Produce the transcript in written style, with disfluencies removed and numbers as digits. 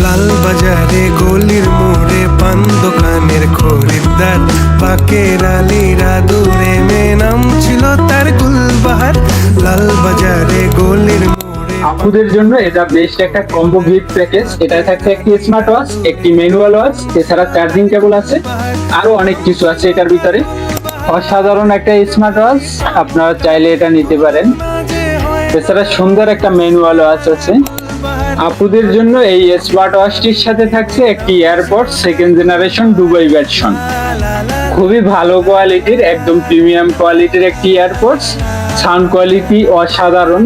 লাল বাজারে গলির মোড়ে পান দোকানের খরিদ্দার, পাকের আলীরা দূরে মেয়ে নাম ছিল তার গুলবাহার। লাল বাজারে গলির মোড়ে আপুদের জন্য এটা বেস্ট একটা কম্বো গিফট প্যাকেজ। এটা থাকছে একটি স্মার্ট ওয়াচ, একটি ম্যানুয়াল ওয়াচ, এছাড়া চার্জিং কেবল আছে, আরো অনেক কিছু আছে এটার ভিতরে। অসাধারণ একটা স্মার্ট ওয়াচ, আপনারা চাইলে এটা নিতে পারেন। এছাড়া সুন্দর একটা ম্যানুয়াল ওয়াচ আছে। আপুদের জন্য এই স্মার্ট ওয়াচটির সাথে থাকছে একটি AirPod second generation Dubai version. খুবই ভালো কোয়ালিটির, একদম প্রিমিয়াম কোয়ালিটির একটি এয়ারপডস। সাউন্ড কোয়ালিটি অসাধারণ।